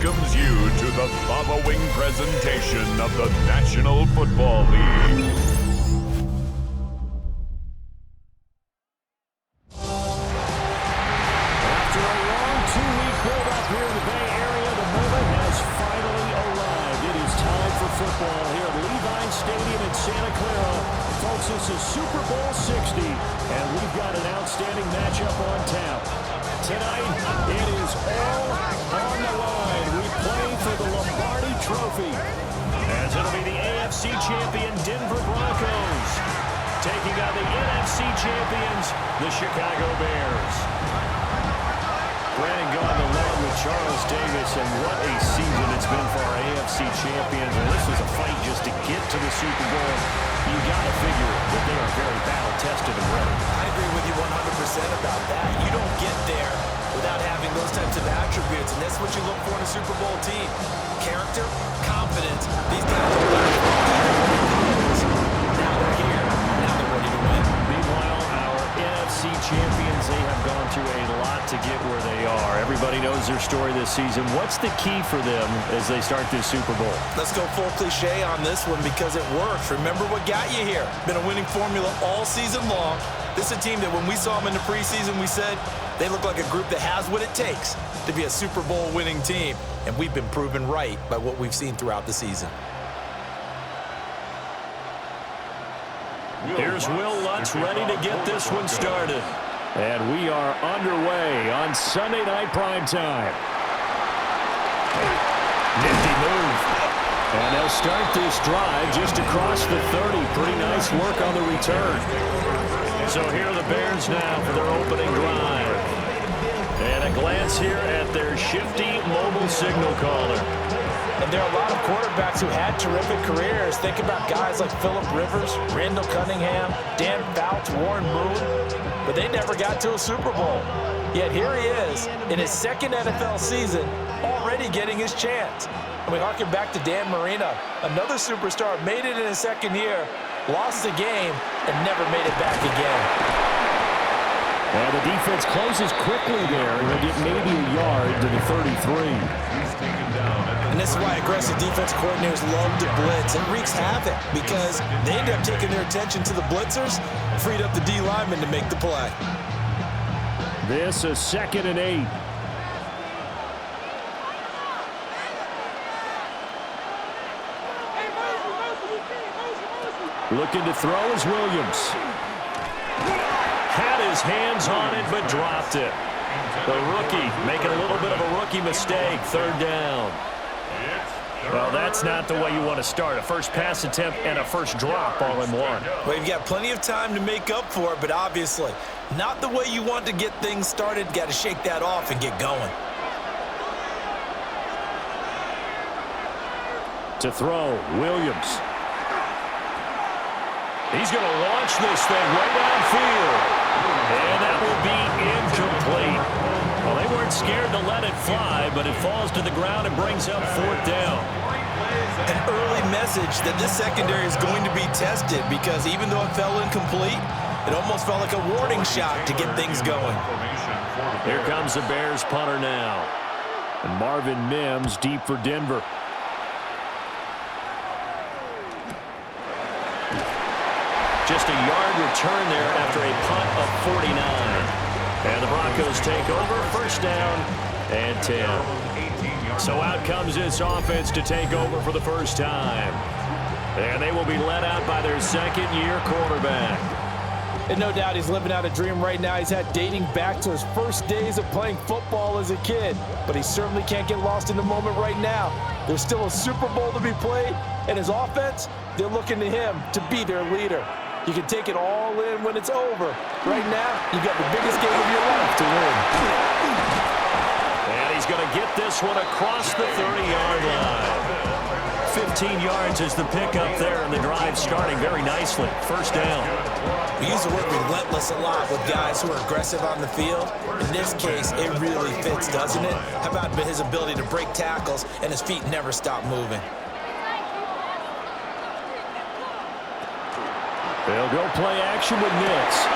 welcomes you to the following presentation of the National Football League. After a long two-week build-up here in the Bay Area, the moment has finally arrived. It is time for football here at Levi Stadium in Santa Clara. Folks, this is Super Bowl 60, and we've got an outstanding matchup on tap. Tonight, it is all on the line. We play for the Lombardi Trophy, as it'll be the AFC champion Denver Broncos taking on the NFC champions, the Chicago Bears. Brandon gone along with Charles Davis, and what a season it's been for our AFC champions. And this was a fight just to get to the Super Bowl. You got to figure that they are very battle-tested and ready. I agree with you 100% about that. You don't get there without having those types of attributes, and that's what you look for in a Super Bowl team. Character, confidence. These guys are ready. Now they're here. Now they're ready to win. Meanwhile, our NFC champions, they have gone through a lot to get where they are. Everybody knows their story this season. What's the key for them as they start this Super Bowl? Let's go full cliche on this one because it works. Remember what got you here. Been a winning formula all season long. This is a team that when we saw them in the preseason, we said they look like a group that has what it takes to be a Super Bowl winning team. And we've been proven right by what we've seen throughout the season. Here's Will Lutz ready to get this one started. And we are underway on Sunday Night Primetime. Nifty move. And they'll start this drive just across the 30. Pretty nice work on the return. So here are the Bears now for their opening drive. And a glance here at their shifty mobile signal caller. And there are a lot of quarterbacks who had terrific careers. Think about guys like Phillip Rivers, Randall Cunningham, Dan Fouts, Warren Moon. But they never got to a Super Bowl. Yet here he is in his second NFL season, already getting his chance. And we harken back to Dan Marino, another superstar, made it in his second year, lost the game, and never made it back again. And the defense closes quickly there, and they'll get maybe a yard to the 33. And this is why aggressive defense coordinators love to blitz. It wreaks havoc because they end up taking their attention to the blitzers, freed up the D linemen to make the play. This is 2nd and 8. Looking to throw is Williams. Had his hands on it, but dropped it. The rookie making a little bit of a rookie mistake. 3rd down. Well, that's not the way you want to start. A first pass attempt and a first drop all in one. Well, you've got plenty of time to make up for it, but obviously not the way you want to get things started. Got to shake that off and get going. To throw, Williams. He's going to launch this thing right downfield. And that will be incomplete. Well, they weren't scared to let it fly, but it falls to the ground and brings up 4th down. An early message that this secondary is going to be tested because even though it fell incomplete, it almost felt like a warning shot to get things going. Here comes the Bears punter now. And Marvin Mims deep for Denver. Just a yard return there after a punt of 49. And the Broncos take over, 1st down and 10. So out comes this offense to take over for the first time. And they will be led out by their 2nd-year quarterback. And no doubt he's living out a dream right now. He's had dating back to his first days of playing football as a kid. But he certainly can't get lost in the moment right now. There's still a Super Bowl to be played. And his offense, they're looking to him to be their leader. You can take it all in when it's over. Right now, you've got the biggest game of your life to win. And he's going to get this one across the 30-yard line. 15 yards is the pickup there, and the drive starting very nicely. 1st down. We use the word relentless a lot with guys who are aggressive on the field. In this case, it really fits, doesn't it? How about his ability to break tackles and his feet never stop moving? They'll go play action with Nix.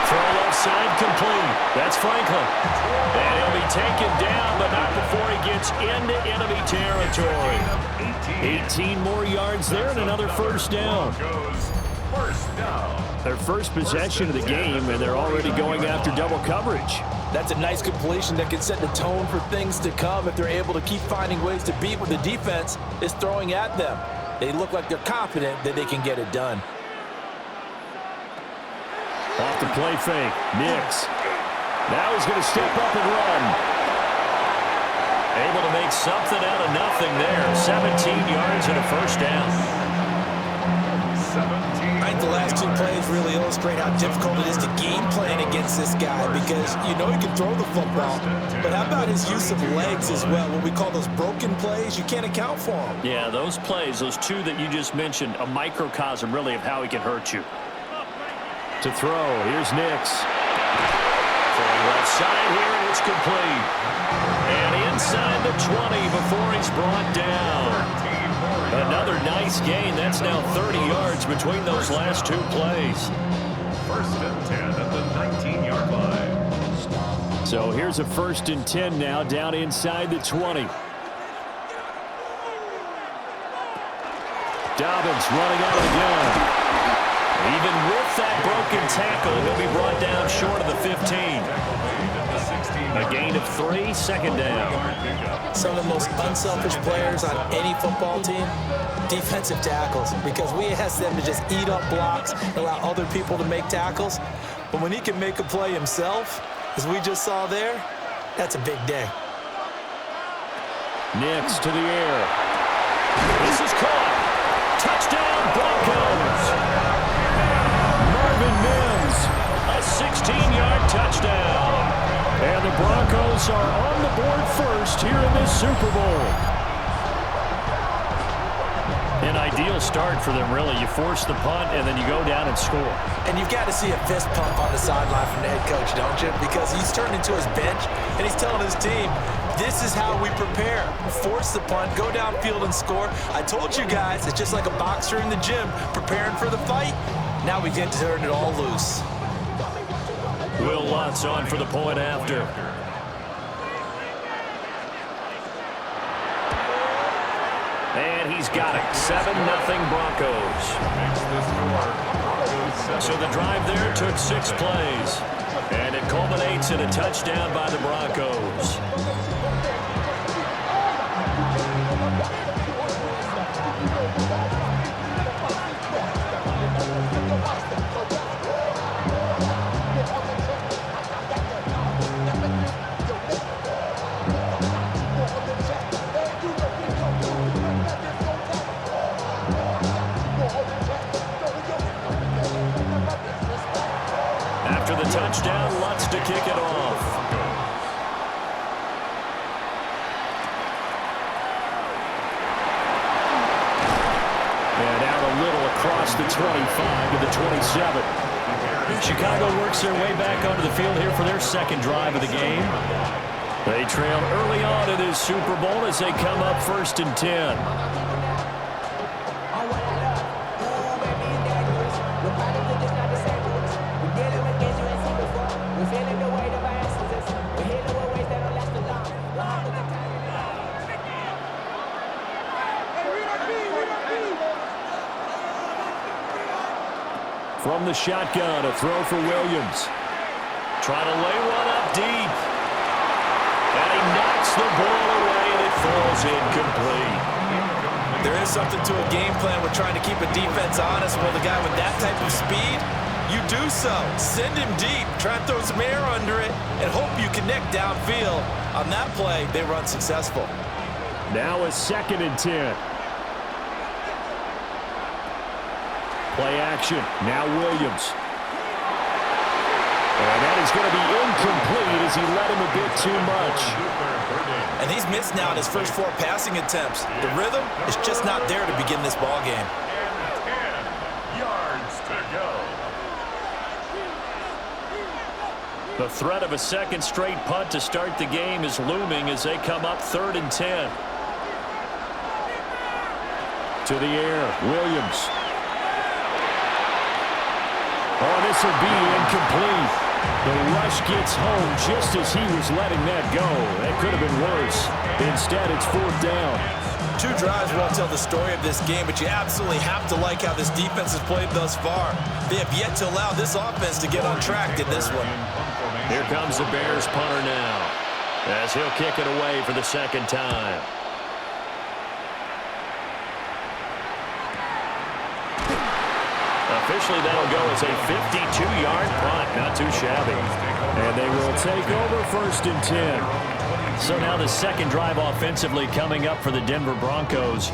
Throw left side complete. That's Franklin. And he'll be taken down, but not before he gets It's into enemy territory. 18 more yards there and another first down. Their first possession of the game, and they're already going after double coverage. That's a nice completion that can set the tone for things to come if they're able to keep finding ways to beat what the defense is throwing at them. They look like they're confident that they can get it done. Off the play fake, Nix. Now he's going to step up and run. Able to make something out of nothing there. 17 yards and a first down. I think the last two plays really illustrate how difficult it is to game plan against this guy because you know he can throw the football. But how about his use of legs as well? What we call those broken plays, you can't account for them. Yeah, those plays, those two that you just mentioned, a microcosm really of how he can hurt you. To throw, here's Nix. Throwing left side here, and it's complete. And inside the 20 before he's brought down. Another nice gain. That's now 30 yards between those last two plays. First and 10 at the 19-yard line. So here's a first and 10 now down inside the 20. Dobbins running out of the gun. Even with that broken tackle, he'll be brought down short of the 15. A gain of 3, second down. Some of the most unselfish players on any football team, defensive tackles, because we ask them to just eat up blocks, allow other people to make tackles. But when he can make a play himself, as we just saw there, that's a big day. Nix to the air. This is caught. Touchdown, Broncos. Marvin Mims, a 16-yard touchdown. And the Broncos are on the board first here in this Super Bowl. An ideal start for them, really. You force the punt, and then you go down and score. And you've got to see a fist pump on the sideline from the head coach, don't you? Because he's turned into his bench, and he's telling his team, this is how we prepare. Force the punt, go downfield and score. I told you guys, it's just like a boxer in the gym preparing for the fight. Now we get to turn it all loose. Will Lutz on for the point after. And he's got it. 7-0 Broncos. So the drive there took 6 plays. And it culminates in a touchdown by the Broncos. After the touchdown, Lutz to kick it off. And out a little across the 25 to the 27. Chicago works their way back onto the field here for their second drive of the game. They trail early on in this Super Bowl as they come up first and 10. From the shotgun, a throw for Williams. Trying to lay one up deep. And he knocks the ball away, and it falls incomplete. There is something to a game plan with trying to keep a defense honest. Well, the guy with that type of speed, you do so. Send him deep. Try and throw some air under it and hope you connect downfield. On that play, they run successful. Now a second and 10. Play action. Now Williams. And that is going to be incomplete as he led him a bit too much. And he's missed now in his first 4 passing attempts. The rhythm is just not there to begin this ball game. 10 yards to go. The threat of a second straight punt to start the game is looming as they come up 3rd and 10. To the air, Williams. Oh, this will be incomplete. The rush gets home just as he was letting that go. That could have been worse. Instead, it's 4th down. 2 drives won't tell the story of this game, but you absolutely have to like how this defense has played thus far. They have yet to allow this offense to get on track in this one. Here comes the Bears punter now, as he'll kick it away for the 2nd time. Officially, that'll go as a 52-yard punt. Not too shabby. And they will take over 1st and 10. So now the 2nd drive offensively coming up for the Denver Broncos.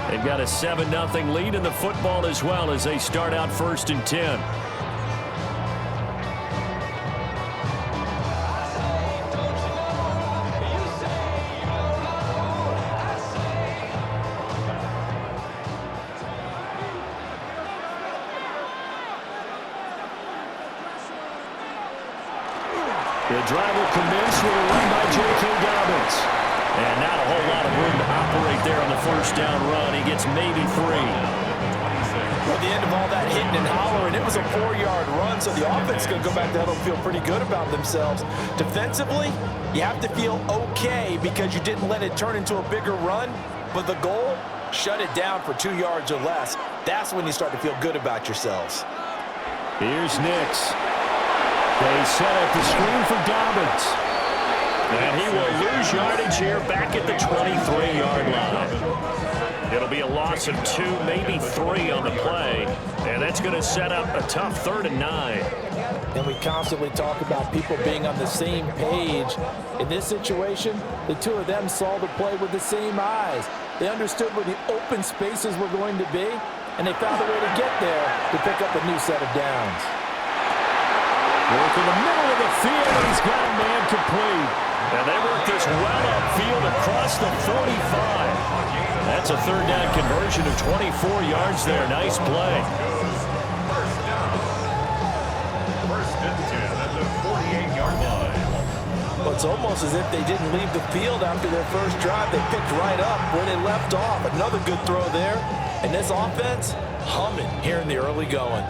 They've got a 7-0 lead in the football as well as they start out 1st and 10. The drive will commence with a run by J.K. Dobbins. And not a whole lot of room to operate there on the 1st down run. He gets maybe 3. Well, at the end of all that hitting and hollering, it was a 4-yard run, so the offense is going to go back to huddle and feel pretty good about themselves. Defensively, you have to feel okay because you didn't let it turn into a bigger run, but the goal, shut it down for 2 yards or less. That's when you start to feel good about yourselves. Here's Nix. They set up the screen for Dobbins. And he will lose yardage here back at the 23-yard line. It'll be a loss of 2, maybe 3 on the play. And that's going to set up a tough 3rd and 9. And we constantly talk about people being on the same page. In this situation, the 2 of them saw the play with the same eyes. They understood where the open spaces were going to be, and they found a way to get there to pick up a new set of downs. Work in the middle of the field, and he's got a man complete. And they work this well upfield across the 45. That's a 3rd down conversion of 24 yards there. Nice play. 1st and 10 at the 48-yard line. Well, it's almost as if they didn't leave the field after their first drive. They picked right up where they left off. Another good throw there. And this offense, humming here in the early going.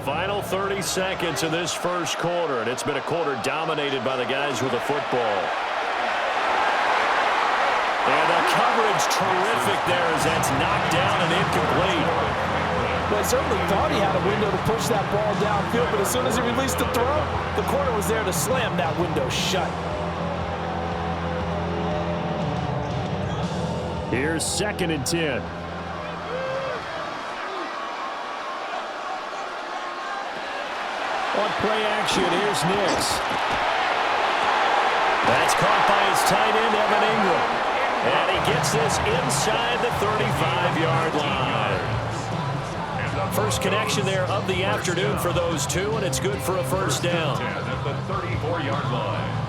Final 30 seconds of this 1st quarter, and it's been a quarter dominated by the guys with the football. And the coverage terrific there as that's knocked down and incomplete. Well, I certainly thought he had a window to push that ball downfield, but as soon as he released the throw, the corner was there to slam that window shut. Here's 2nd and 10. On play action, here's Nix. That's caught by his tight end, Evan Ingram. And he gets this inside the 35-yard line. First connection there of the afternoon for those 2, and it's good for a 1st down. At the 34-yard line.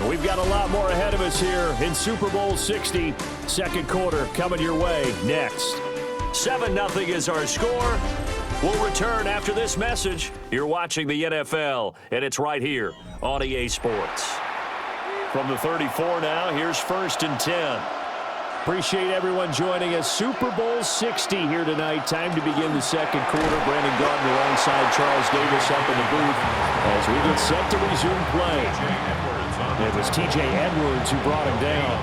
We've got a lot more ahead of us here in Super Bowl 60. 2nd quarter coming your way next. 7-0 is our score. We'll return after this message. You're watching the NFL, and it's right here on EA Sports. From the 34 now, here's 1st and 10. Appreciate everyone joining us. Super Bowl 60 here tonight. Time to begin the 2nd quarter. Brandon Gardner alongside Charles Davis up in the booth as we get set to resume play. It was T.J. Edwards who brought him down.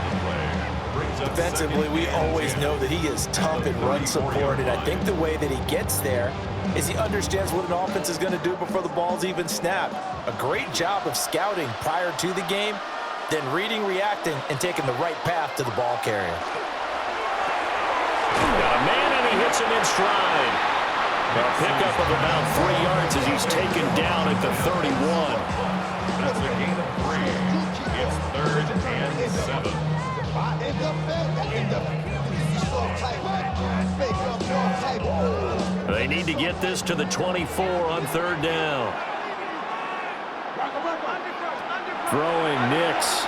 Defensively, we always know that he is tough in run support, and I think the way that he gets there is he understands what an offense is going to do before the ball's even snapped. A great job of scouting prior to the game, then reading, reacting, and taking the right path to the ball carrier. Got a man, and he hits him in stride. A pickup of about 3 yards as he's taken down at the 31. That's a gain of 3. It's 3rd and 7. They need to get this to the 24 on 3rd down. Throwing Nix.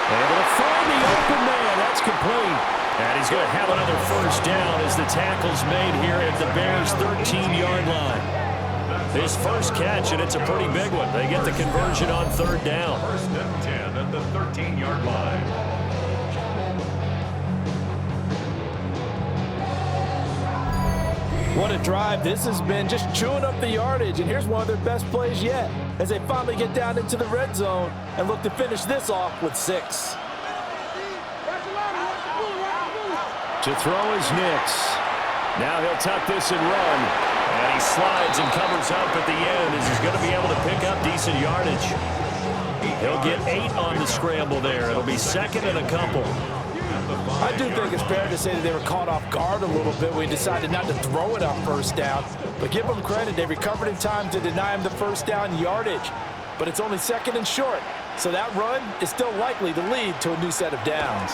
Able to find the open man. That's complete. And he's going to have another 1st down as the tackle's made here at the Bears' 13-yard line. His first catch, and it's a pretty big one. They get the conversion on 3rd down. 1st and 10 at the 13-yard line. What a drive this has been, just chewing up the yardage. And here's one of their best plays yet as they finally get down into the red zone and look to finish this off with 6. To throw is Nix. Now he'll tuck this and run. And he slides and covers up at the end as he's going to be able to pick up decent yardage. He'll get 8 on the scramble there. It'll be second and a couple. I do think it's fair to say that they were caught off guard a little bit when we decided not to throw it on first down. But give them credit. They recovered in time to deny him the first down yardage. But it's only second and short. So that run is still likely to lead to a new set of downs.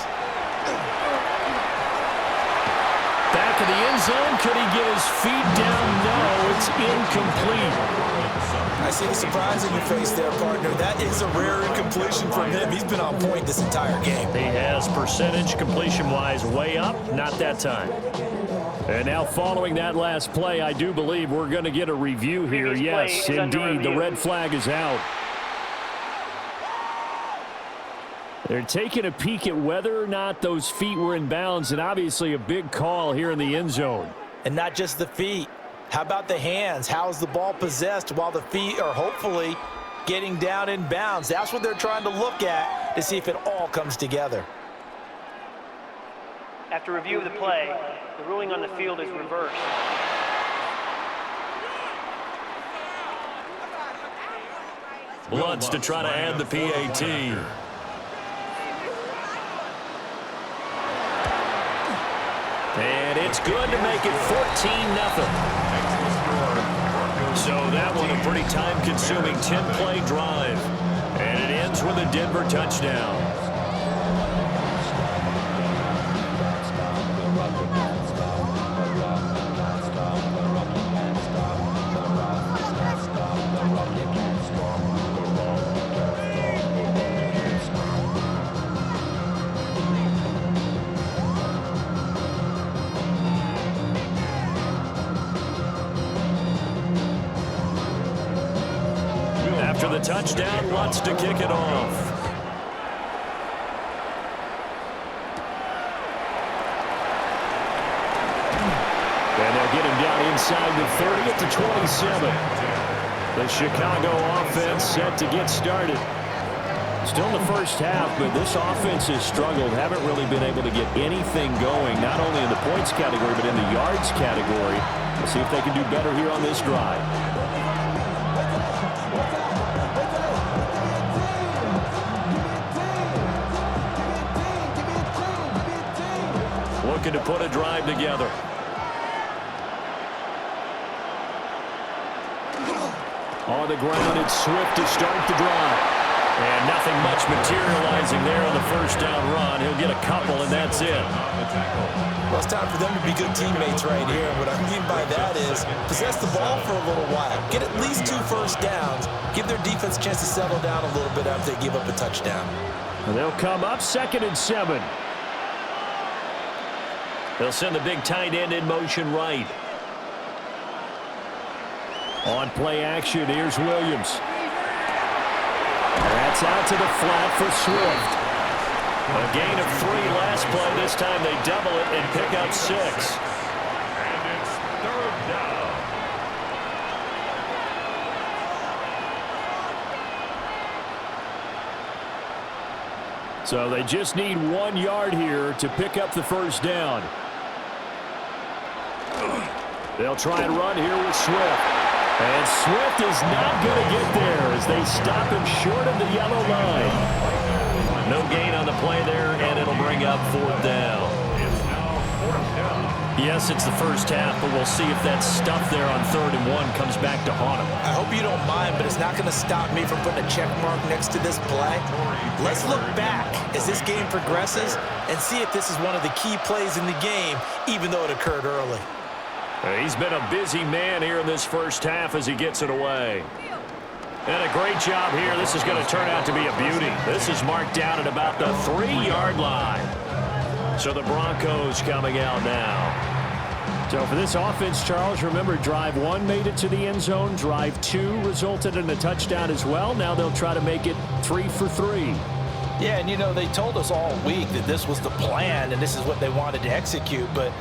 Back of the end zone. Could he get his feet down? No, it's incomplete. I see the surprise in your face there, partner. That is a rare incompletion from him. He's been on point this entire game. He has percentage completion-wise way up. Not that time. And now following that last play, I do believe we're going to get a review here. Yes, indeed, the red flag is out. They're taking a peek at whether or not those feet were in bounds, and obviously a big call here in the end zone. And not just the feet. How about the hands? How's the ball possessed while the feet are hopefully getting down in bounds? That's what they're trying to look at to see if it all comes together. After review of the play, the ruling on the field is reversed. Bloods to try to add the PAT. And it's good to make it 14-0. So that one a pretty time-consuming 10-play drive. And it ends with a Denver touchdown. After the touchdown, Lutz to kick it off. And they'll get him down inside the 30 at the 27. The Chicago offense set to get started. Still in the first half, but this offense has struggled. Haven't really been able to get anything going, not only in the points category, but in the yards category. We'll see if they can do better here on this drive. Looking to put a drive together. On the ground, it's Swift to start the drive. And nothing much materializing there on the first down run. He'll get a couple, and that's it. Well, it's time for them to be good teammates right here. And what I mean by that is possess the ball for a little while. Get at least 2 first downs. Give their defense a chance to settle down a little bit after they give up a touchdown. And they'll come up 2nd and 7. They'll send the big tight end in motion right. On play action, here's Williams. That's out to the flat for Swift. A gain of 3 last play. This time they double it and pick up 6. And it's 3rd down. So they just need 1 yard here to pick up the first down. They'll try and run here with Swift. And Swift is not going to get there as they stop him short of the yellow line. No gain on the play there, and it'll bring up 4th down. It's now 4th down. Yes, it's the first half, but we'll see if that stuff there on 3rd and 1 comes back to haunt him. I hope you don't mind, but it's not going to stop me from putting a check mark next to this play. Let's look back as this game progresses and see if this is one of the key plays in the game, even though it occurred early. He's been a busy man here in this first half as he gets it away. And a great job here. This is going to turn out to be a beauty. This is marked down at about the 3-yard line. So the Broncos coming out now. So for this offense, Charles, remember drive 1 made it to the end zone. Drive 2 resulted in a touchdown as well. Now they'll try to make it 3 for 3. Yeah, and you know, they told us all week that this was the plan and this is what they wanted to execute, but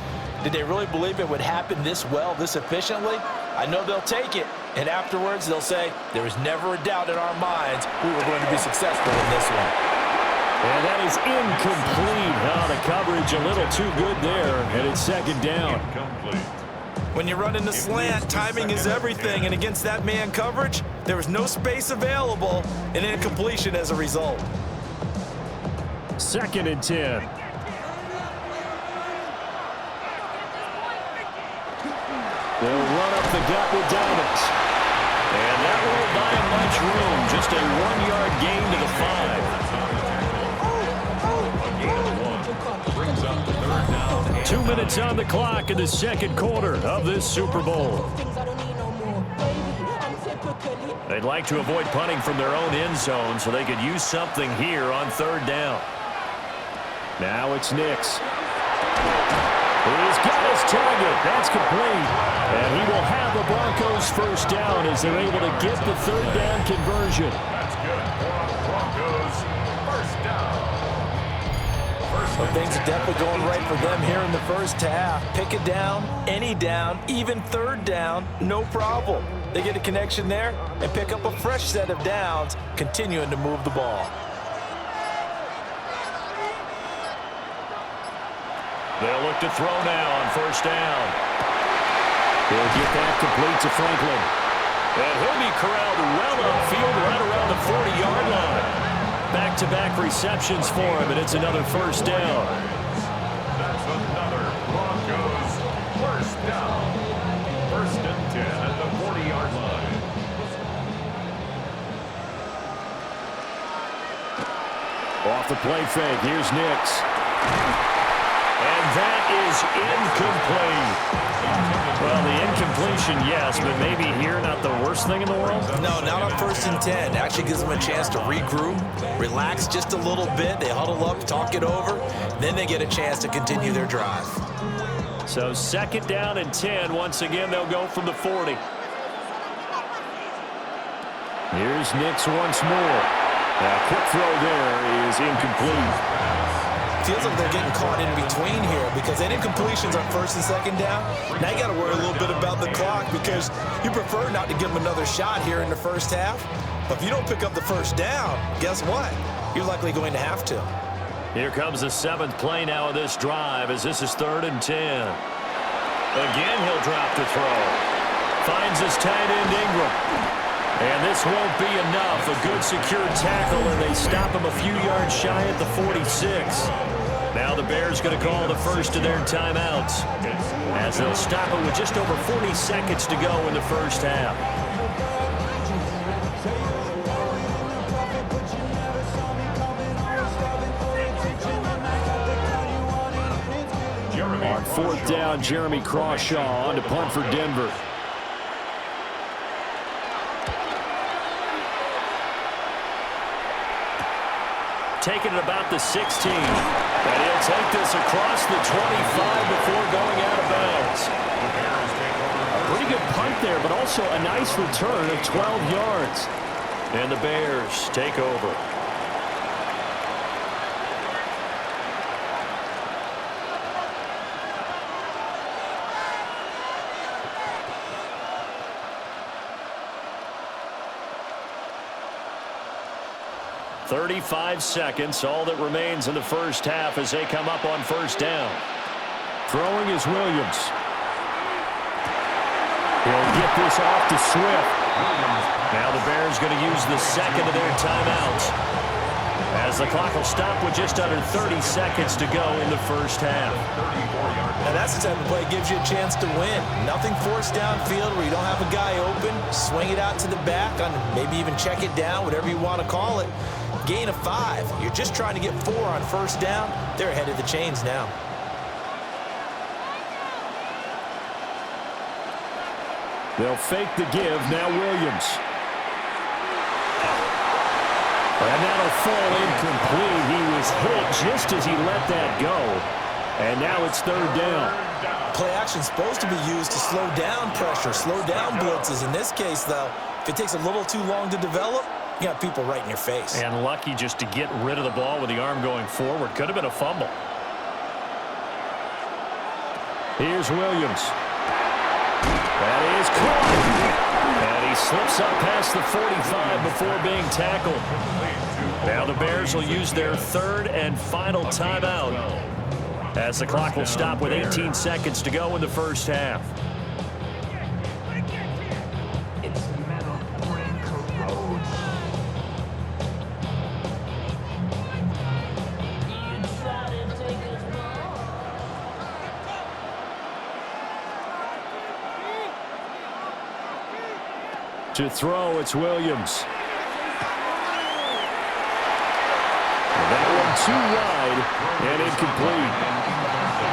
Did they really believe it would happen this well, this efficiently? I know they'll take it, and afterwards they'll say, there was never a doubt in our minds we were going to be successful in this one. And that is incomplete. The coverage a little too good there, and it's second down. When you run in the slant, timing is everything, and against that man coverage, there was no space available, and incompletion as a result. 2nd and 10. They'll run up the gut with Diamonds. And that won't buy him much room. Just a 1-yard gain to the 5. 2 minutes on the clock in the second quarter of this Super Bowl. They'd like to avoid punting from their own end zone so they could use something here on 3rd down. Now it's Nix. He's got his target. That's complete. And he will have the Broncos first down as they're able to get the 3rd down conversion. That's good for the Broncos. First down. Well, things are definitely going right for them here in the first half. Pick it down, any down, even 3rd down, no problem. They get a connection there and pick up a fresh set of downs, continuing to move the ball. They'll look to throw now on first down. He'll get that complete to Franklin. And he'll be corralled well upfield right around the 40-yard line. Back-to-back receptions for him, and it's another first down. That's another Broncos first down. 1st and 10 at the 40-yard line. Off the play fake, here's Nix. And that is incomplete. Well, the incompletion, yes, but maybe here not the worst thing in the world? No, not on 1st and 10. Actually gives them a chance to regroup, relax just a little bit. They huddle up, talk it over. Then they get a chance to continue their drive. So 2nd down and 10. Once again, they'll go from the 40. Here's Nix once more. Now, quick throw there is incomplete. Feels like they're getting caught in between here because they did completions on 1st and 2nd down. Now you got to worry a little bit about the clock because you prefer not to give them another shot here in the first half. But if you don't pick up the first down, guess what? You're likely going to have to. Here comes the 7th play now of this drive as this is 3rd and 10. Again, he'll drop the throw. Finds his tight end Ingram. And this won't be enough. A good secure tackle, and they stop him a few yards shy at the 46. Now the Bears going to call the first of their timeouts as they'll stop it with just over 40 seconds to go in the first half. On 4th down, Jeremy Crawshaw on to punt for Denver. Taking it about the 16. And he'll take this across the 25 before going out of bounds. A pretty good punt there, but also a nice return of 12 yards. And the Bears take over. "35 seconds, all that remains in the first half as they come up on first down. Throwing is Williams. He'll get this off to Swift. Now the Bears going to use the second of their timeouts as the clock will stop with just under 30 seconds to go in the first half. Now that's the type of play that gives you a chance to win. Nothing forced downfield where you don't have a guy open. Swing it out to the back, on maybe even check it down, whatever you want to call it. Gain of 5. You're just trying to get 4 on first down. They're ahead of the chains now. They'll fake the give. Now Williams. And that'll fall incomplete. He was hit just as he let that go. And now it's third down. Play action is supposed to be used to slow down pressure, slow down blitzes. In this case, though, if it takes a little too long to develop, you got people right in your face. And lucky just to get rid of the ball with the arm going forward. Could have been a fumble. Here's Williams. That is caught. And he slips up past the 45 before being tackled. Now the Bears will use their third and final timeout, as the clock will stop with 18 seconds to go in the first half. To throw, it's Williams. That one too wide and incomplete.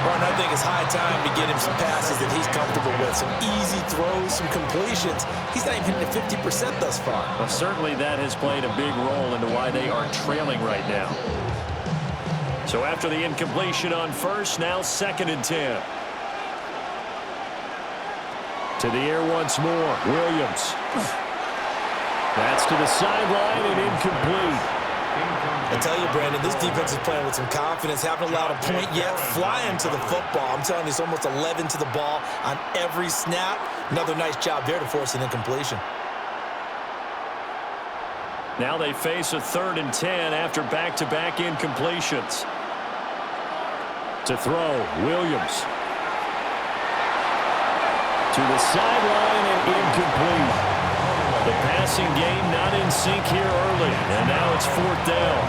Well, I think it's high time to get him some passes that he's comfortable with. Some easy throws, some completions. He's not even hitting at 50% thus far. Well, certainly that has played a big role into why they are trailing right now. So after the incompletion on first, now 2nd and 10. To the air once more, Williams. That's to the sideline and incomplete. I tell you, Brandon, this defense is playing with some confidence. Haven't allowed a point yet. Flying to the football. I'm telling you, it's almost 11 to the ball on every snap. Another nice job there to force an incompletion. Now they face a 3rd and 10 after back-to-back incompletions. To throw, Williams. To the sideline and incomplete. The passing game not in sync here early, and now it's 4th down.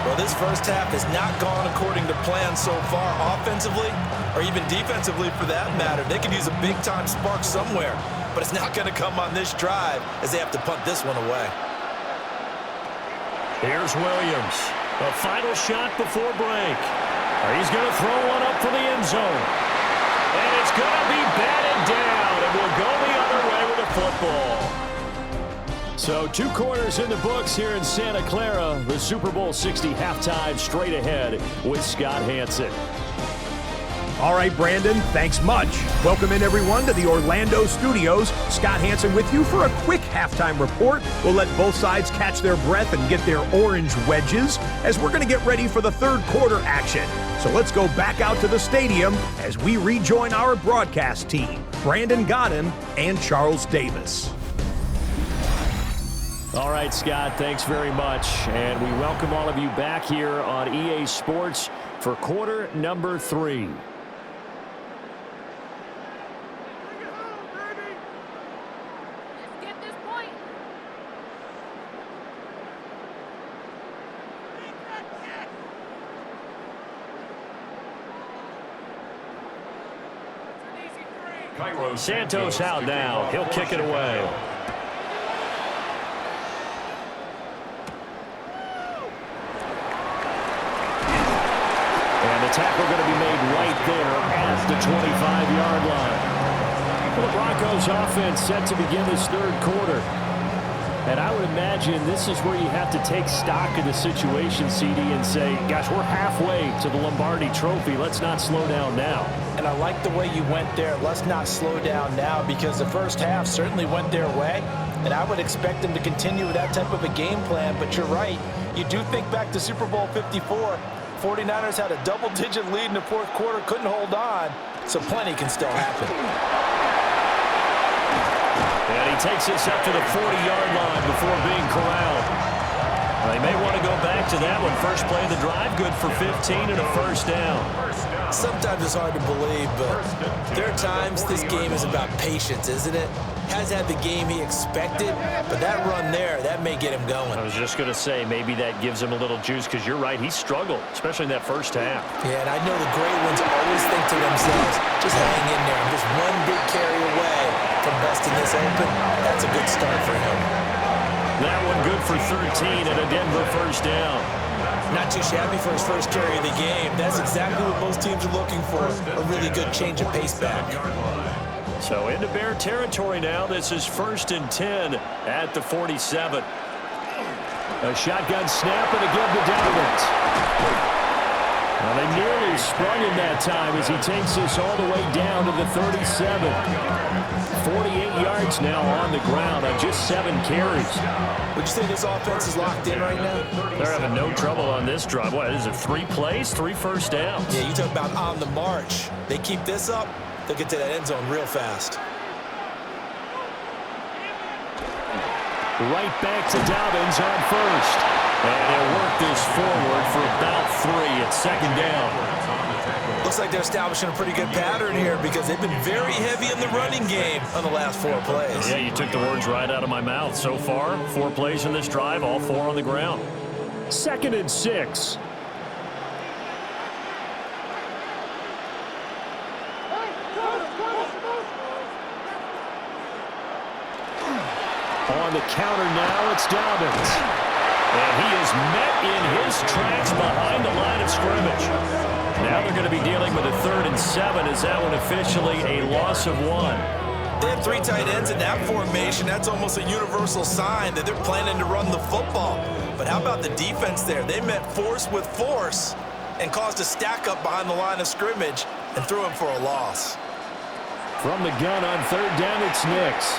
Well, this first half has not gone according to plan so far, offensively or even defensively for that matter. They could use a big-time spark somewhere, but it's not going to come on this drive as they have to punt this one away. Here's Williams. A final shot before break. He's going to throw one up for the end zone. And it's going to be batted down, and we'll go the other way with the football. So 2 quarters in the books here in Santa Clara. The Super Bowl 60 halftime straight ahead with Scott Hanson. All right, Brandon, thanks much. Welcome in, everyone, to the Orlando studios. Scott Hanson with you for a quick halftime report. We'll let both sides catch their breath and get their orange wedges as we're going to get ready for the 3rd quarter action. So let's go back out to the stadium as we rejoin our broadcast team, Brandon Godden and Charles Davis. All right, Scott, thanks very much. And we welcome all of you back here on EA Sports for quarter number 3. Santos out now. He'll kick it away. And the tackle going to be made right there at the 25-yard line. Well, the Broncos offense set to begin this 3rd quarter. And I would imagine this is where you have to take stock of the situation, CD, and say, gosh, we're halfway to the Lombardi Trophy. Let's not slow down now. And I like the way you went there. Let's not slow down now, because the first half certainly went their way. And I would expect them to continue with that type of a game plan. But you're right. You do think back to Super Bowl 54. 49ers had a double-digit lead in the 4th quarter, couldn't hold on. So plenty can still happen. And he takes this up to the 40-yard line before being corralled. They may want to go back to that one. First play of the drive, good for 15 and a 1st down. Sometimes it's hard to believe, but there are times this game is about patience, isn't it? Has had the game he expected, but that run there, that may get him going. I was just going to say, maybe that gives him a little juice, because you're right, he struggled, especially in that first half. Yeah, and I know the great ones always think to themselves, just hang in there. I'm just one big carry away from busting this open. That's a good start for him. That one good for 13 and a Denver 1st down. Not too shabby for his first carry of the game. That's exactly what most teams are looking for, a really good change of pace back. So into Bear territory now. This is 1st and 10 at the 47. A shotgun snap and again to Donovan. Well, they nearly sprung him that time as he takes this all the way down to the 37. 48 yards now on the ground on just 7 carries. Would you say this offense is locked in right now? They're having no trouble on this drive. What is it, 3 plays, 3 first downs? Yeah, you talk about on the march. They keep this up, they'll get to that end zone real fast. Right back to Dobbins on first. And he'll work this forward for about 3 at second down. Looks like they're establishing a pretty good pattern here because they've been very heavy in the running game on the last 4 plays. Yeah, you took the words right out of my mouth. So far, 4 plays in this drive, all 4 on the ground. 2nd and 6. On the counter now, it's Dobbins. And he is met in his tracks behind the line of scrimmage. Now they're going to be dealing with a 3rd and 7. Is that one officially a loss of 1? They have 3 tight ends in that formation. That's almost a universal sign that they're planning to run the football. But how about the defense there? They met force with force and caused a stack up behind the line of scrimmage and threw him for a loss. From the gun on 3rd down, it's Nix.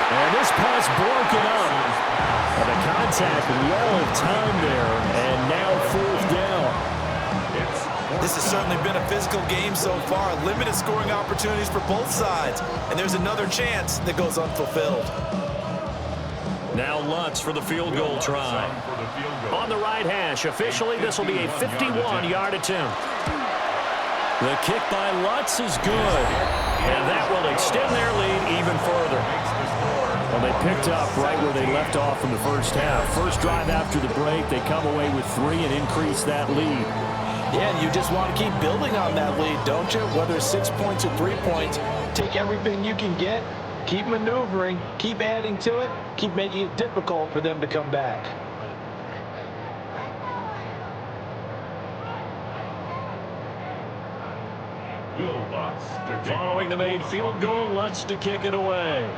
And this pass broken up. And the contact well timed there, and now 4th down. This has certainly been a physical game so far. Limited scoring opportunities for both sides. And there's another chance that goes unfulfilled. Now Lutz for the field goal try. On the right hash, officially this will be a 51-yard attempt. The kick by Lutz is good. And that will extend their lead even further. Well, they picked up right where they left off in the first half. First drive after the break, they come away with 3 and increase that lead. Yeah, and you just want to keep building on that lead, don't you? Whether it's 6 points or 3 points, take everything you can get, keep maneuvering, keep adding to it, keep making it difficult for them to come back. Following the made field goal, Lutz to kick it away.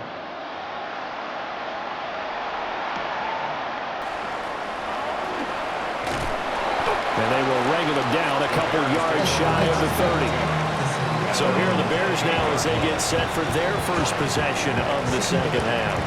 And they will wrangle him down a couple yards shy of the 30. So here are the Bears now as they get set for their first possession of the second half.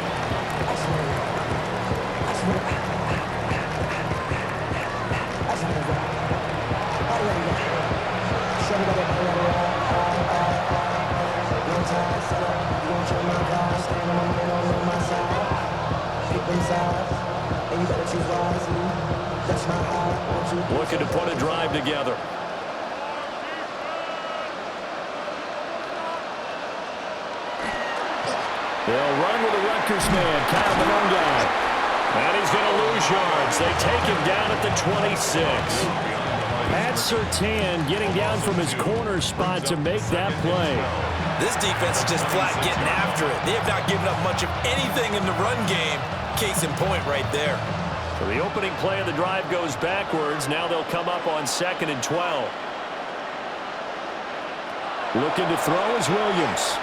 Looking to put a drive together. They'll run with the Rutgers man, Cada, the lone guy. And he's going to lose yards. They take him down at the 26. Pat Surtain getting down from his corner spot to make that play. This defense is just flat getting after it. They have not given up much of anything in the run game. Case in point right there. So the opening play of the drive goes backwards. Now they'll come up on 2nd and 12. Looking to throw is Williams.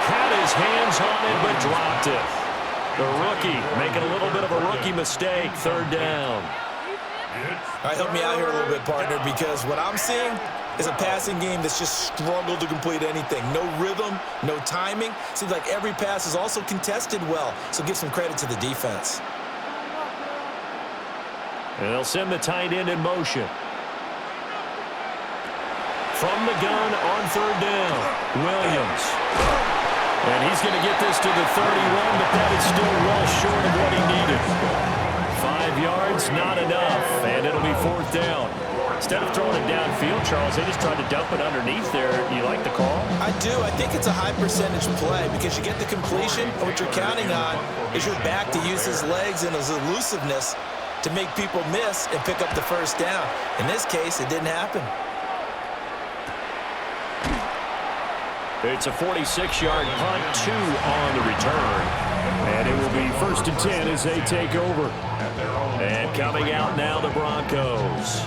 Had his hands on it, but dropped it. The rookie making a little bit of a rookie mistake. 3rd down. All right, help me out here a little bit, partner, because what I'm seeing is a passing game that's just struggled to complete anything. No rhythm, no timing. Seems like every pass is also contested well, so give some credit to the defense. And they'll send the tight end in motion. From the gun on 3rd down, Williams. And he's going to get this to the 31, but that is still well short of what he needed. 5 yards, not enough, and it'll be 4th down. Instead of throwing it downfield, Charles, they just tried to dump it underneath there. You like the call? I do. I think it's a high percentage play because you get the completion, and what you're counting on is your back to use his legs and his elusiveness to make people miss and pick up the 1st down. In this case, it didn't happen. It's a 46-yard punt, 2 on the return. And it will be 1st and 10 as they take over. And coming out now, the Broncos.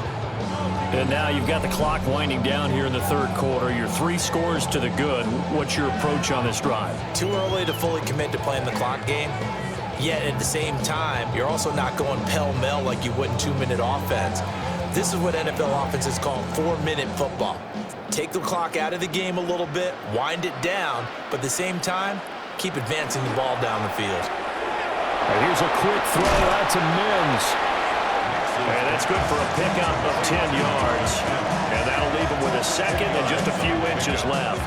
And now you've got the clock winding down here in the 3rd quarter. You're 3 scores to the good. What's your approach on this drive? Too early to fully commit to playing the clock game. Yet at the same time, you're also not going pell-mell like you would in 2-minute offense. This is what NFL offenses call 4-minute football. Take the clock out of the game a little bit, wind it down, but at the same time, keep advancing the ball down the field. And here's a quick throw out to Mims. And that's good for a pickup of 10 yards. And that'll leave him with a second and just a few inches left.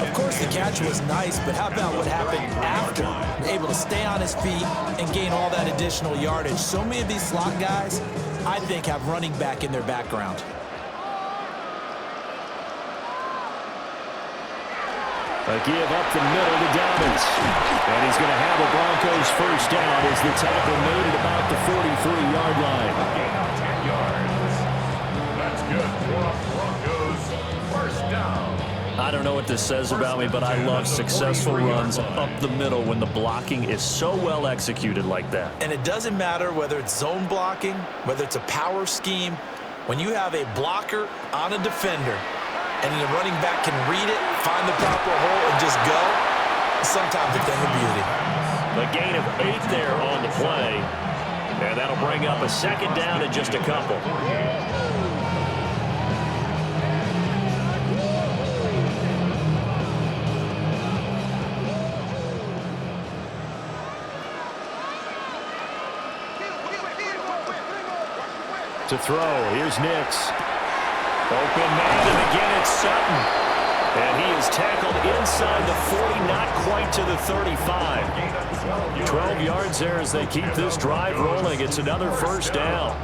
Of course, the catch was nice, but how about what happened after? Able to stay on his feet and gain all that additional yardage. So many of these slot guys, I think, have running back in their background. A give up the middle to Dobbins. And he's going to have a Broncos first down as the tackle made at about the 43-yard line. Gain of 10 yards. That's good for a Broncos first down. I don't know what this says about me, but I love successful runs up the middle when the blocking is so well executed like that. And it doesn't matter whether it's zone blocking, whether it's a power scheme. When you have a blocker on a defender and the running back can read it, find the proper hole, and just go, sometimes a thing of beauty. A gain of 8 there on the play. And that'll bring up a second down in just a couple. To throw, here's Nix. Open man, and again it's Sutton. And he is tackled inside the 40, not quite to the 35. 12 yards there as they keep this drive rolling. It's another first down.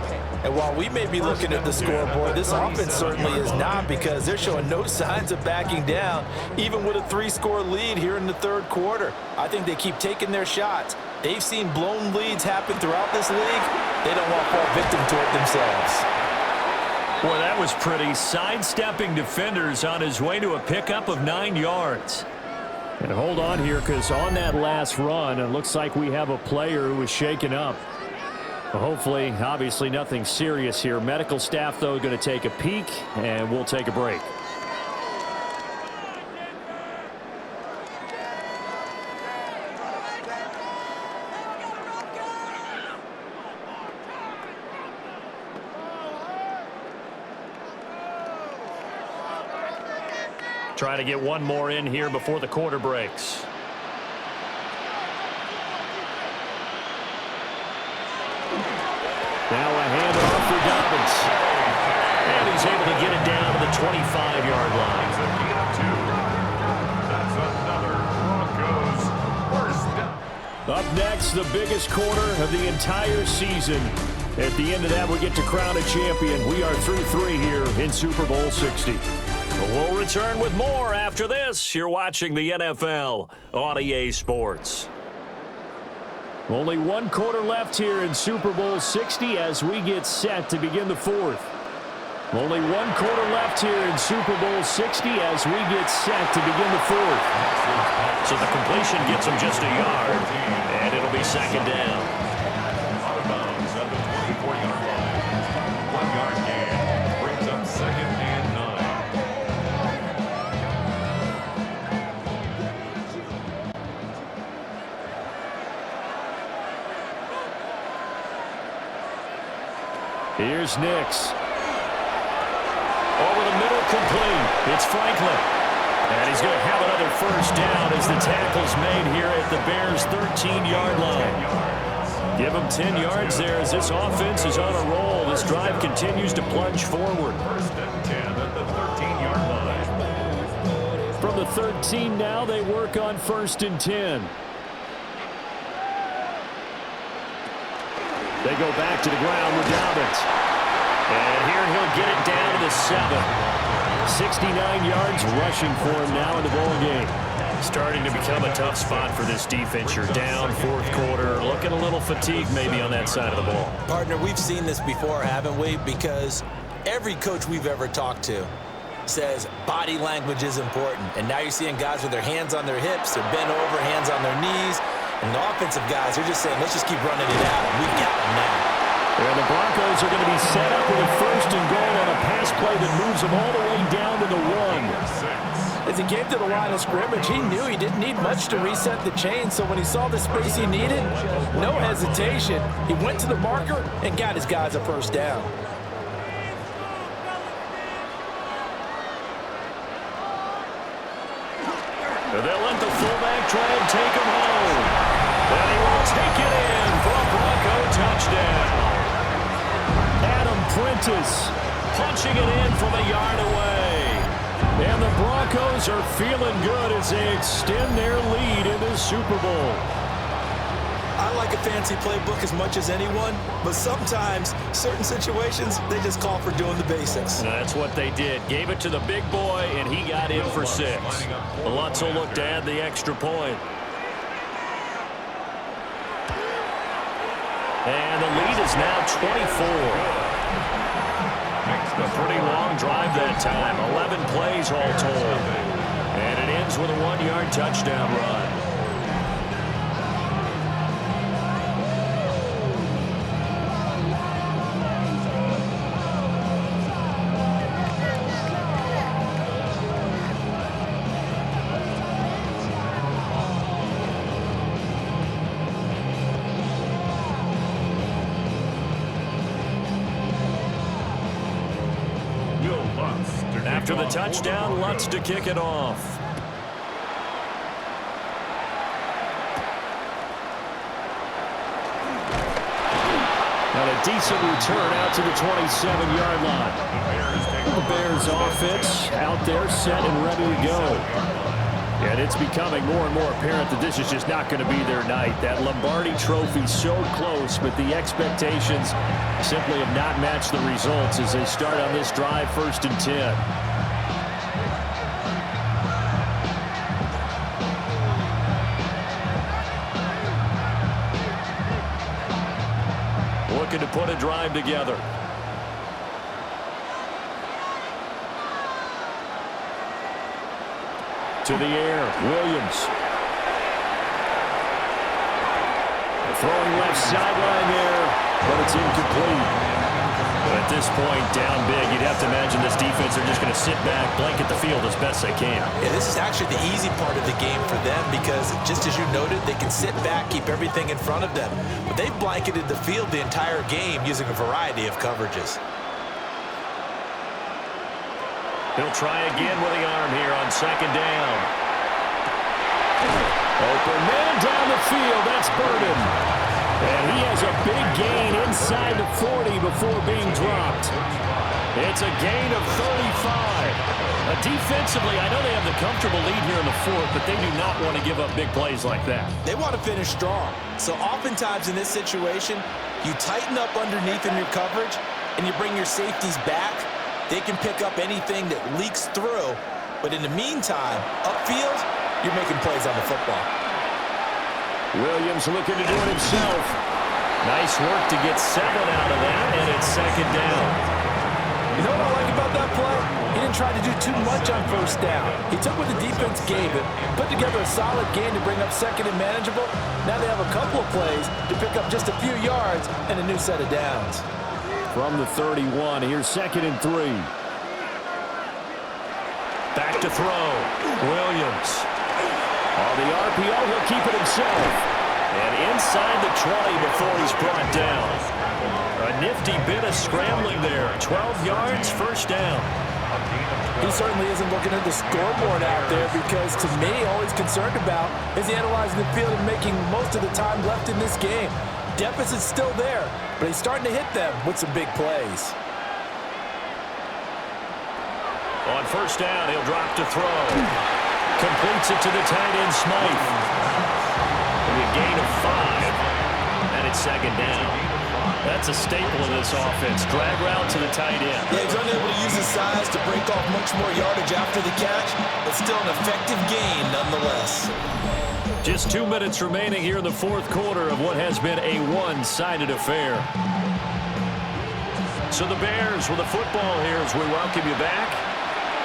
And while we may be looking at the scoreboard, this offense certainly is not, because they're showing no signs of backing down, even with a 3-score lead here in the third quarter. I think they keep taking their shots. They've seen blown leads happen throughout this league. They don't want to fall victim to it themselves. Boy, that was pretty. Sidestepping defenders on his way to a pickup of 9 yards. And hold on here, because on that last run, it looks like we have a player who was shaken up. Well, hopefully, obviously nothing serious here. Medical staff, though, going to take a peek, and we'll take a break. Trying to get one more in here before the quarter breaks. Now a handoff for Dobbins. And he's able to get it down to the 25-yard line. That's another Broncos first down. Up next, the biggest quarter of the entire season. At the end of that, we get to crown a champion. We are through 3 here in Super Bowl 60. We'll return with more after this. You're watching the NFL on EA Sports. Only 1 quarter left here in Super Bowl 60 as we get set to begin the 4th. Only 1 quarter left here in Super Bowl 60 as we get set to begin the 4th. So the completion gets him just a yard, and it'll be second down. Out of bounds at the 24-yard line. 1-yard gain brings up second and 9. Here's Nix. Over the middle, complete. It's Franklin. And he's going to have another first down as the tackle's made here at the Bears' 13-yard line. Give him 10 yards there as this offense is on a roll. This drive continues to plunge forward. First and 10 at the 13-yard line. From the 13 now, they work on first and 10. They go back to the ground with Dobbins. And here he'll get it down to the 7. 69 yards rushing for him now in the ball game. Starting to become a tough spot for this defense. You're down, 4th quarter. Looking a little fatigued maybe on that side of the ball. Partner, we've seen this before, haven't we? Because every coach we've ever talked to says body language is important. And now you're seeing guys with their hands on their hips, they're bent over, hands on their knees. And the offensive guys are just saying, let's just keep running it out. We've got them now. And the Broncos are going to be set up with a first and goal on a pass play that moves them all the way down to the 1. As he came to the line of scrimmage, he knew he didn't need much to reset the chain, so when he saw the space he needed, no hesitation. He went to the marker and got his guys a first down. They'll let the fullback try and take him home. And he will take it in for a Bronco touchdown. Adam Prentice punching it in from a yard away. And the Broncos are feeling good as they extend their lead in the Super Bowl. I like a fancy playbook as much as anyone, but sometimes certain situations, they just call for doing the basics. That's what they did. Gave it to the big boy, and he got in for 6. Lutz will look to add the extra point. And the lead is now 24. A pretty long drive that time. 11 plays all told. And it ends with a 1-yard touchdown run. After the touchdown, Lutz to kick it off. And a decent return out to the 27-yard line. The Bears offense out there set and ready to go. And it's becoming more and more apparent that this is just not going to be their night. That Lombardi trophy so close, but the expectations simply have not matched the results as they start on this drive, 1st and 10. Looking to put a drive together. To the air, Williams. Throwing left sideline there, but it's incomplete. But at this point, down big, you'd have to imagine this defense are just going to sit back, blanket the field as best they can. Yeah, this is actually the easy part of the game for them because, just as you noted, they can sit back, keep everything in front of them. But they've blanketed the field the entire game using a variety of coverages. He'll try again with the arm here on 2nd down. Open man down the field. That's Burden. And he has a big gain inside the 40 before being dropped. It's a gain of 35. Defensively, I know they have the comfortable lead here in the 4th, but they do not want to give up big plays like that. They want to finish strong. So oftentimes in this situation, you tighten up underneath in your coverage, and you bring your safeties back. They can pick up anything that leaks through. But in the meantime, upfield, you're making plays on the football. Williams looking to do it himself. Nice work to get 7 out of that, and it's 2nd down. You know what I like about that play? He didn't try to do too much on 1st down. He took what the defense gave him, put together a solid game to bring up 2nd and manageable. Now they have a couple of plays to pick up just a few yards and a new set of downs. From the 31, here's 2nd and 3. Back to throw. Williams. On the RPO, he'll keep it himself. And inside the 20 before he's brought down. A nifty bit of scrambling there. 12 yards, 1st down. He certainly isn't looking at the scoreboard out there because, to me, all he's concerned about is analyzing the field and making most of the time left in this game. Deficit's still there, but he's starting to hit them with some big plays. On 1st down, he'll drop to throw. Completes it to the tight end, Smythe. And a gain of 5. And it's 2nd down. That's a staple of this offense. Drag route to the tight end. Yeah, he's unable to use his size to break off much more yardage after the catch, but still an effective gain nonetheless. Just 2 minutes remaining here in the 4th quarter of what has been a one-sided affair. So the Bears with the football here as we welcome you back.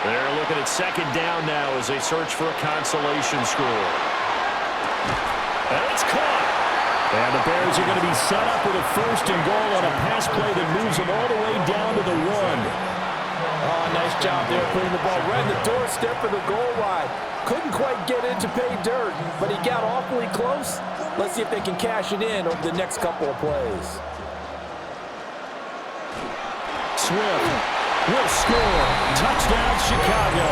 They're looking at 2nd down now as they search for a consolation score. And it's caught. And the Bears are going to be set up with a 1st and goal on a pass play that moves them all the way down to the 1. Oh, nice Nice job there putting the ball right in the doorstep of the goal line. Couldn't quite get in to pay dirt, but he got awfully close. Let's see if they can cash it in over the next couple of plays. Swift will score. Touchdown, Chicago.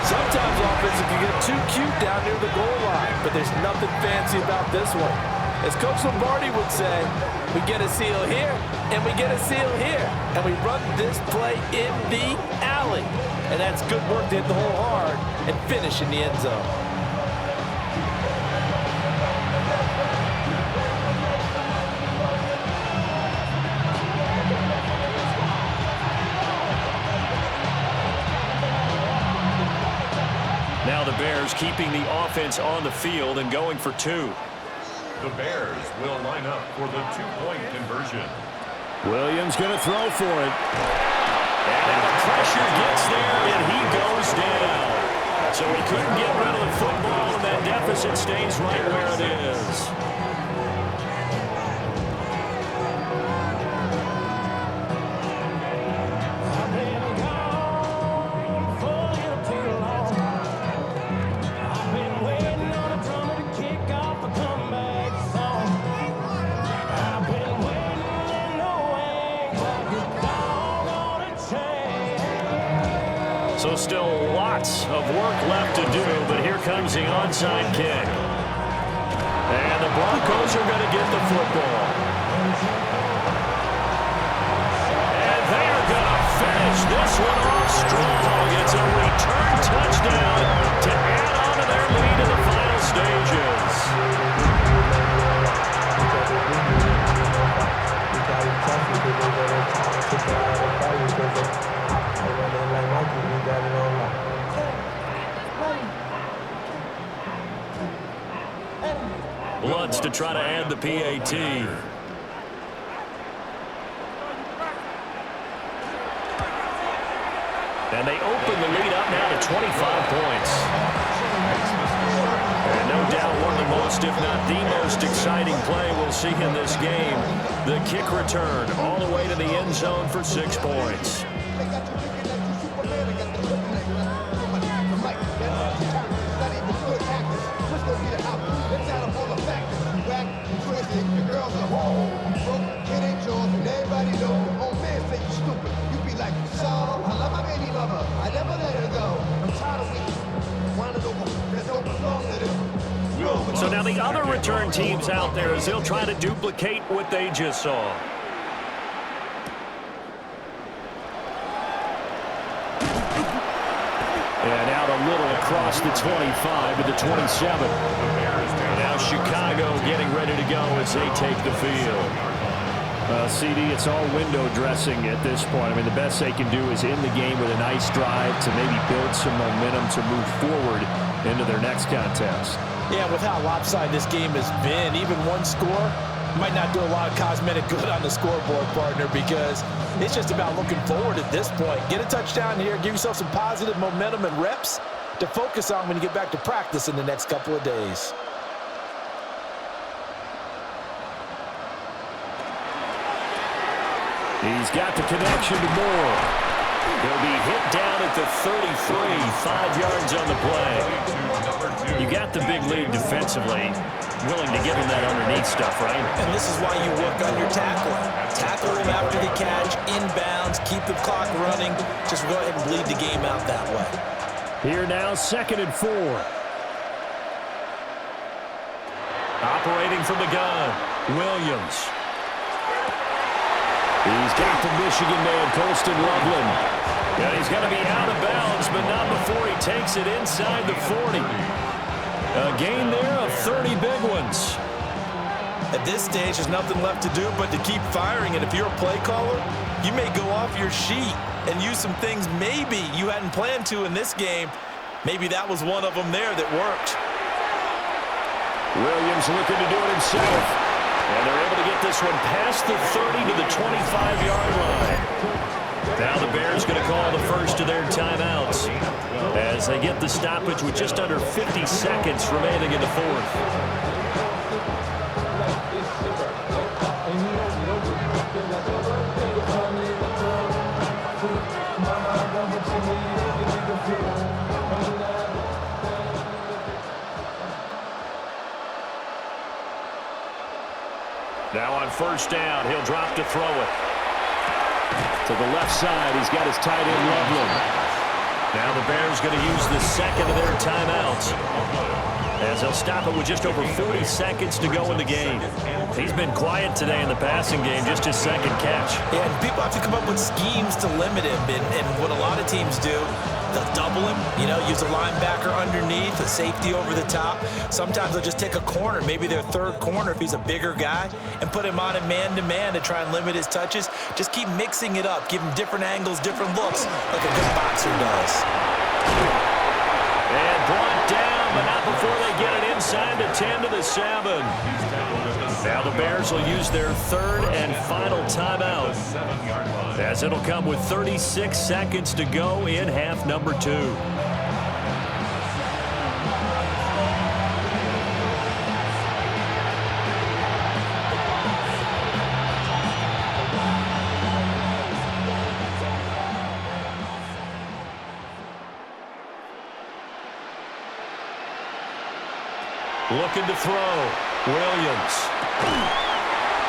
Sometimes offenses can get too cute down near the goal line, but there's nothing fancy about this one. As Coach Lombardi would say, we get a seal here, and we get a seal here, and we run this play in the alley. And that's good work to hit the hole hard and finish in the end zone. Now the Bears keeping the offense on the field and going for 2. The Bears will line up for the 2-point conversion. Williams going to throw for it. And the pressure gets there, and he goes down. So he couldn't get rid of the football, and that deficit stays right where it is. So still lots of work left to do, but here comes the onside kick. And the Broncos are going to get the football. And they are going to finish this one off strong. It's a return touchdown to add on to their lead in the final stages. Bloods to try to add the PAT. And they open the lead up now to 25 points. And no doubt one of the most, if not the most exciting play we'll see in this game. The kick return all the way to the end zone for 6 points. So now the other return teams out there as they'll try to duplicate what they just saw. And out a little across the 25 to the 27. Now Chicago getting ready to go as they take the field. CD, it's all window dressing at this point. I mean, the best they can do is end the game with a nice drive to maybe build some momentum to move forward into their next contest. Yeah, with how lopsided this game has been, even one score might not do a lot of cosmetic good on the scoreboard, partner, because it's just about looking forward at this point. Get a touchdown here, give yourself some positive momentum and reps to focus on when you get back to practice in the next couple of days. He's got the connection to Moore. He'll be hit down at the 33, 5 yards on the play. You got the big lead defensively, willing to give him that underneath stuff, right? And this is why you work on your tackling. Tackle him after the catch, inbounds, keep the clock running. Just go ahead and bleed the game out that way. Here now, 2nd and 4. Operating from the gun, Williams. He's got the Michigan man, Colston Loveland. Yeah, he's going to be out of bounds, but not before he takes it inside the 40. A gain there of 30 big ones. At this stage, there's nothing left to do but to keep firing. And if you're a play caller, you may go off your sheet and use some things maybe you hadn't planned to in this game. Maybe that was one of them there that worked. Williams looking to do it himself. And they're able to get this one past the 30 to the 25-yard line. Now the Bears going to call the first of their timeouts as they get the stoppage with just under 50 seconds remaining in the fourth. Now on first down, he'll drop to throw it. To the left side, he's got his tight end, Loveland. Now the Bears going to use the second of their timeouts, as they'll stop it with just over 40 seconds to go in the game. He's been quiet today in the passing game, just his second catch. Yeah, and people have to come up with schemes to limit him, and what a lot of teams do, they'll double him, use a linebacker underneath, a safety over the top. Sometimes they'll just take a corner, maybe their third corner if he's a bigger guy, and put him on a man-to-man to try and limit his touches. Just keep mixing it up, give him different angles, different looks, like a good boxer does. And brought down, but not before they get it inside to 10 to the 7. Now the Bears will use their third and final timeout, as it'll come with 36 seconds to go in half number 2. Looking to throw. Williams.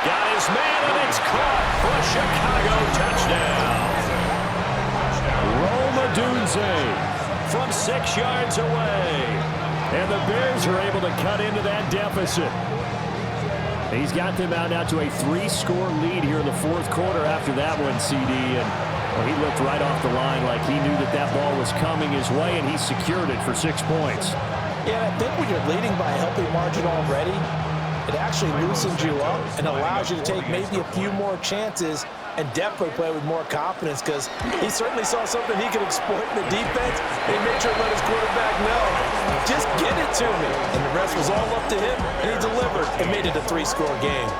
Got his man, and it's caught for a Chicago touchdown. Roma Dunze from 6 yards away. And the Bears are able to cut into that deficit. He's got them out now to a 3-score lead here in the fourth quarter after that one, CD. And he looked right off the line like he knew that ball was coming his way, and he secured it for 6 points. Yeah, I think when you're leading by a healthy margin already, it actually loosens you up and allows you to take maybe a few more chances and definitely play with more confidence, because he certainly saw something he could exploit in the defense, and he made sure to let his quarterback know, just get it to me. And the rest was all up to him, and he delivered and made it a 3-score game.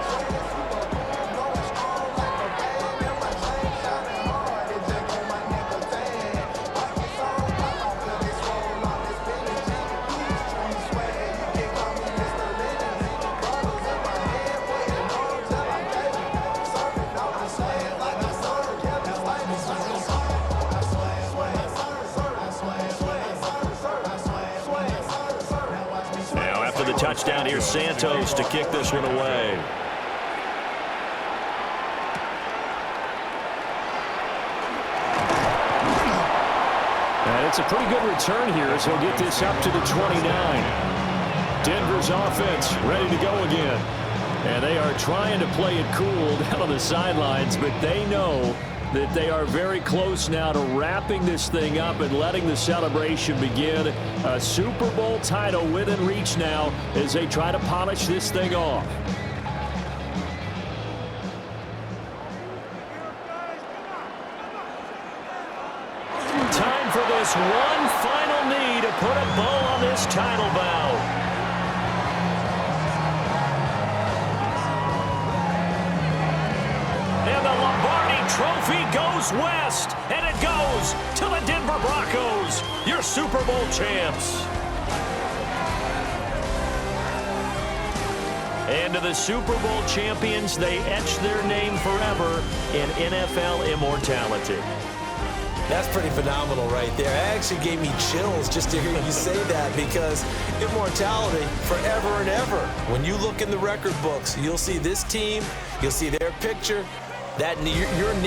Touchdown here, Santos to kick this one away. And it's a pretty good return here, as he'll get this up to the 29. Denver's offense ready to go again. And they are trying to play it cool down on the sidelines, but they know that they are very close now to wrapping this thing up and letting the celebration begin. A Super Bowl title within reach now as they try to polish this thing off. Time for this one final knee to put a bow on this title bout. And the Trophy goes west, and it goes to the Denver Broncos, your Super Bowl champs. And to the Super Bowl champions, they etch their name forever in NFL immortality. That's pretty phenomenal right there. It actually gave me chills just to hear you say that, because immortality forever and ever. When you look in the record books, you'll see this team, you'll see their picture, that your name